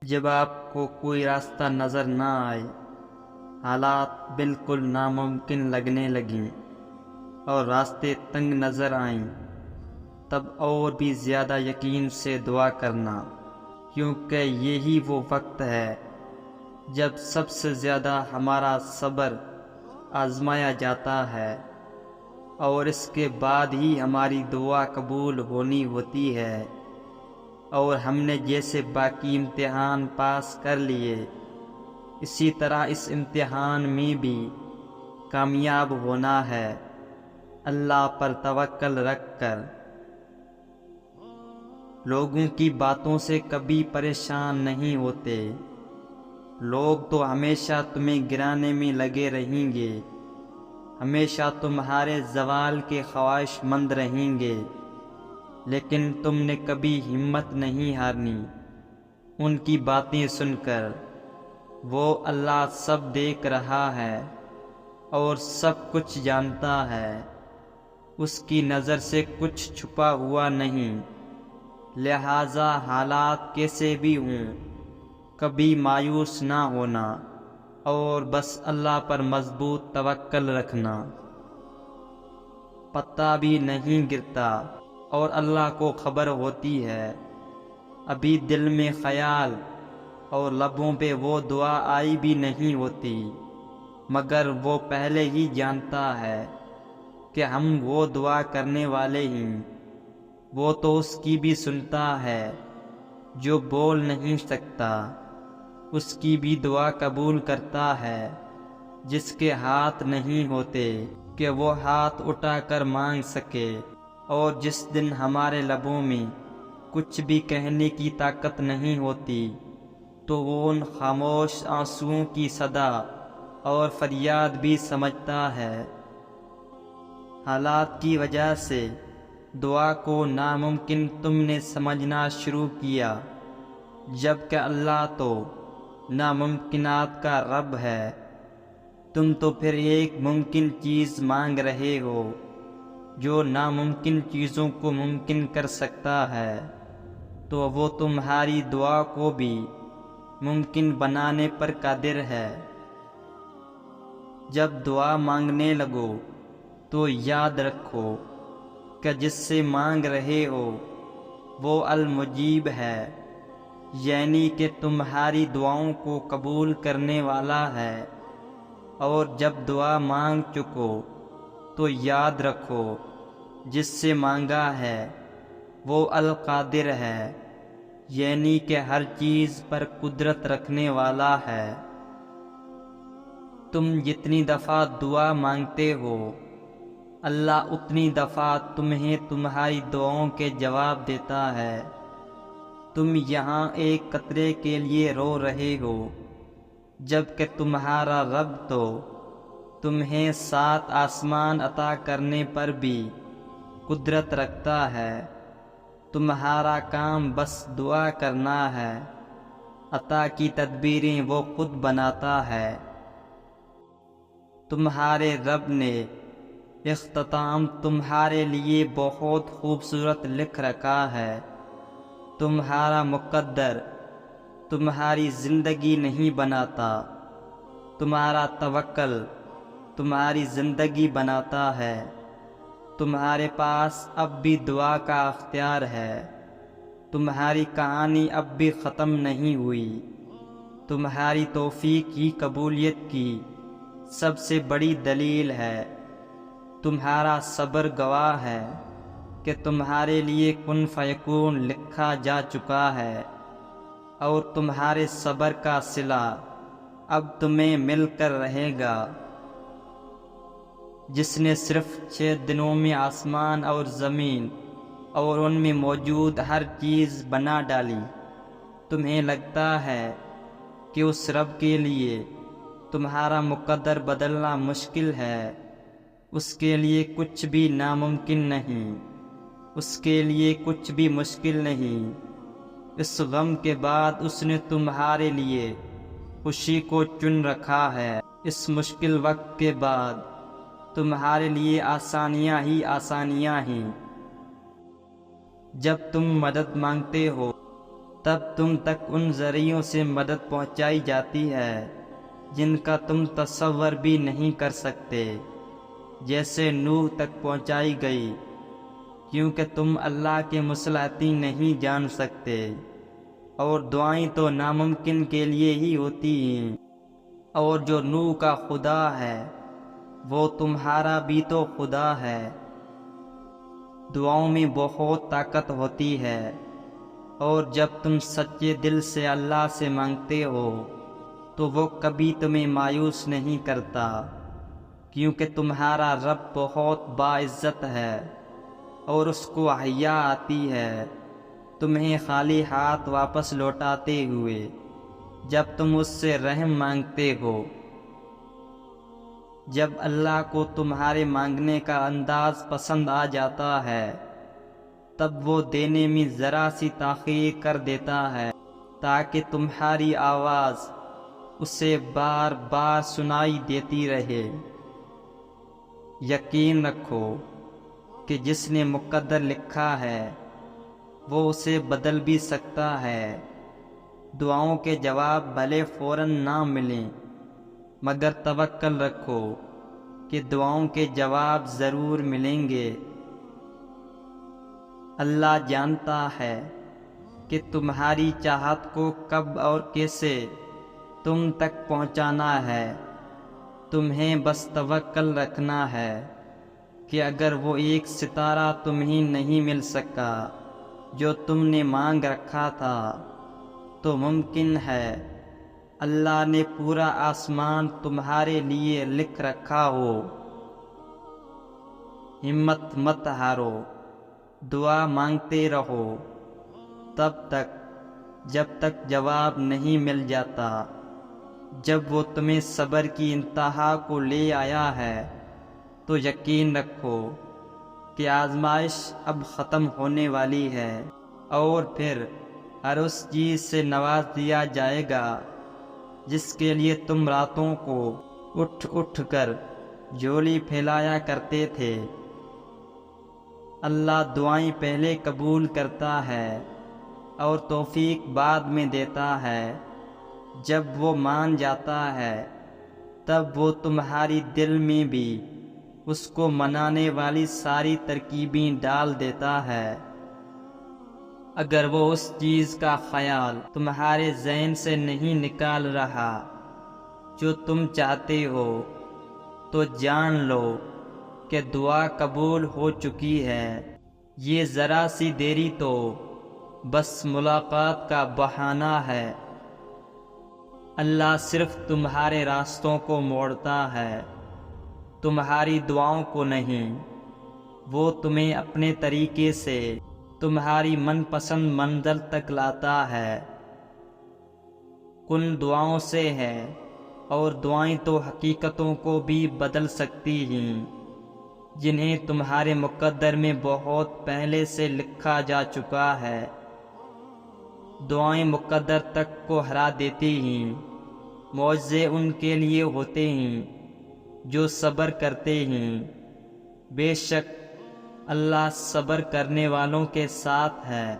جب آپ کو کوئی راستہ نظر نہ آئے، حالات بالکل ناممکن لگنے لگیں اور راستے تنگ نظر آئیں، تب اور بھی زیادہ یقین سے دعا کرنا، کیونکہ یہی وہ وقت ہے جب سب سے زیادہ ہمارا صبر آزمایا جاتا ہے، اور اس کے بعد ہی ہماری دعا قبول ہونی ہوتی ہے۔ اور ہم نے جیسے باقی امتحان پاس کر لیے، اسی طرح اس امتحان میں بھی کامیاب ہونا ہے، اللہ پر توکل رکھ کر۔ لوگوں کی باتوں سے کبھی پریشان نہیں ہوتے، لوگ تو ہمیشہ تمہیں گرانے میں لگے رہیں گے، ہمیشہ تمہارے زوال کے خواہش مند رہیں گے، لیکن تم نے کبھی ہمت نہیں ہارنی ان کی باتیں سن کر۔ وہ اللہ سب دیکھ رہا ہے اور سب کچھ جانتا ہے، اس کی نظر سے کچھ چھپا ہوا نہیں، لہذا حالات کیسے بھی ہوں کبھی مایوس نہ ہونا اور بس اللہ پر مضبوط توکل رکھنا۔ پتہ بھی نہیں گرتا اور اللہ کو خبر ہوتی ہے، ابھی دل میں خیال اور لبوں پہ وہ دعا آئی بھی نہیں ہوتی، مگر وہ پہلے ہی جانتا ہے کہ ہم وہ دعا کرنے والے ہیں۔ وہ تو اس کی بھی سنتا ہے جو بول نہیں سکتا، اس کی بھی دعا قبول کرتا ہے جس کے ہاتھ نہیں ہوتے کہ وہ ہاتھ اٹھا کر مانگ سکے۔ اور جس دن ہمارے لبوں میں کچھ بھی کہنے کی طاقت نہیں ہوتی، تو وہ ان خاموش آنسوؤں کی صدا اور فریاد بھی سمجھتا ہے۔ حالات کی وجہ سے دعا کو ناممکن تم نے سمجھنا شروع کیا، جبکہ اللہ تو ناممکنات کا رب ہے۔ تم تو پھر ایک ممکن چیز مانگ رہے ہو جو ناممکن چیزوں کو ممکن کر سکتا ہے، تو وہ تمہاری دعا کو بھی ممکن بنانے پر قادر ہے۔ جب دعا مانگنے لگو تو یاد رکھو کہ جس سے مانگ رہے ہو وہ المجیب ہے، یعنی کہ تمہاری دعاؤں کو قبول کرنے والا ہے۔ اور جب دعا مانگ چکو تو یاد رکھو جس سے مانگا ہے وہ القادر ہے، یعنی کہ ہر چیز پر قدرت رکھنے والا ہے۔ تم جتنی دفعہ دعا مانگتے ہو، اللہ اتنی دفعہ تمہیں تمہاری دعاؤں کے جواب دیتا ہے۔ تم یہاں ایک قطرے کے لیے رو رہے ہو، جبکہ تمہارا رب تو تمہیں 7 آسمان عطا کرنے پر بھی قدرت رکھتا ہے۔ تمہارا کام بس دعا کرنا ہے، عطا کی تدبیریں وہ خود بناتا ہے۔ تمہارے رب نے اختتام تمہارے لیے بہت خوبصورت لکھ رکھا ہے۔ تمہارا مقدر تمہاری زندگی نہیں بناتا، تمہارا توکل تمہاری زندگی بناتا ہے۔ تمہارے پاس اب بھی دعا کا اختیار ہے، تمہاری کہانی اب بھی ختم نہیں ہوئی۔ تمہاری توفیق کی قبولیت کی سب سے بڑی دلیل ہے، تمہارا صبر گواہ ہے کہ تمہارے لیے کن فیکون لکھا جا چکا ہے، اور تمہارے صبر کا صلہ اب تمہیں مل کر رہے گا۔ جس نے صرف 6 دنوں میں آسمان اور زمین اور ان میں موجود ہر چیز بنا ڈالی، تمہیں لگتا ہے کہ اس رب کے لیے تمہارا مقدر بدلنا مشکل ہے؟ اس کے لیے کچھ بھی ناممکن نہیں، اس کے لیے کچھ بھی مشکل نہیں۔ اس غم کے بعد اس نے تمہارے لیے خوشی کو چن رکھا ہے، اس مشکل وقت کے بعد تمہارے لیے آسانیاں ہی آسانیاں ہیں۔ جب تم مدد مانگتے ہو تب تم تک ان ذریعوں سے مدد پہنچائی جاتی ہے جن کا تم تصور بھی نہیں کر سکتے، جیسے نوح تک پہنچائی گئی، کیونکہ تم اللہ کے مصلحتی نہیں جان سکتے، اور دعائیں تو ناممکن کے لیے ہی ہوتی ہیں۔ اور جو نوح کا خدا ہے وہ تمہارا بھی تو خدا ہے۔ دعاؤں میں بہت طاقت ہوتی ہے، اور جب تم سچے دل سے اللہ سے مانگتے ہو تو وہ کبھی تمہیں مایوس نہیں کرتا، کیونکہ تمہارا رب بہت باعزت ہے، اور اس کو حیا آتی ہے تمہیں خالی ہاتھ واپس لوٹاتے ہوئے جب تم اس سے رحم مانگتے ہو۔ جب اللہ کو تمہارے مانگنے کا انداز پسند آ جاتا ہے تب وہ دینے میں ذرا سی تاخیر کر دیتا ہے تاکہ تمہاری آواز اسے بار بار سنائی دیتی رہے۔ یقین رکھو کہ جس نے مقدر لکھا ہے وہ اسے بدل بھی سکتا ہے۔ دعاؤں کے جواب بھلے فوراً نہ ملیں، مگر توکل رکھو کہ دعاؤں کے جواب ضرور ملیں گے۔ اللہ جانتا ہے کہ تمہاری چاہت کو کب اور کیسے تم تک پہنچانا ہے، تمہیں بس توکل رکھنا ہے کہ اگر وہ ایک ستارہ تمہیں نہیں مل سکا جو تم نے مانگ رکھا تھا تو ممکن ہے اللہ نے پورا آسمان تمہارے لیے لکھ رکھا ہو۔ ہمت مت ہارو، دعا مانگتے رہو تب تک جب تک جواب نہیں مل جاتا۔ جب وہ تمہیں صبر کی انتہا کو لے آیا ہے تو یقین رکھو کہ آزمائش اب ختم ہونے والی ہے، اور پھر ہر اس چیز سے نواز دیا جائے گا جس کے لیے تم راتوں کو اٹھ اٹھ کر جھولی پھیلایا کرتے تھے۔ اللہ دعائیں پہلے قبول کرتا ہے اور توفیق بعد میں دیتا ہے۔ جب وہ مان جاتا ہے تب وہ تمہاری دل میں بھی اس کو منانے والی ساری ترکیبیں ڈال دیتا ہے۔ اگر وہ اس چیز کا خیال تمہارے ذہن سے نہیں نکال رہا جو تم چاہتے ہو تو جان لو کہ دعا قبول ہو چکی ہے۔ یہ ذرا سی دیری تو بس ملاقات کا بہانہ ہے۔ اللہ صرف تمہارے راستوں کو موڑتا ہے، تمہاری دعاؤں کو نہیں۔ وہ تمہیں اپنے طریقے سے تمہاری من پسند منزل تک لاتا ہے۔ کن دعاؤں سے ہے، اور دعائیں تو حقیقتوں کو بھی بدل سکتی ہیں جنہیں تمہارے مقدر میں بہت پہلے سے لکھا جا چکا ہے۔ دعائیں مقدر تک کو ہرا دیتی ہیں، معجزے ان کے لیے ہوتے ہیں جو صبر کرتے ہیں۔ بے شک اللہ صبر کرنے والوں کے ساتھ ہے۔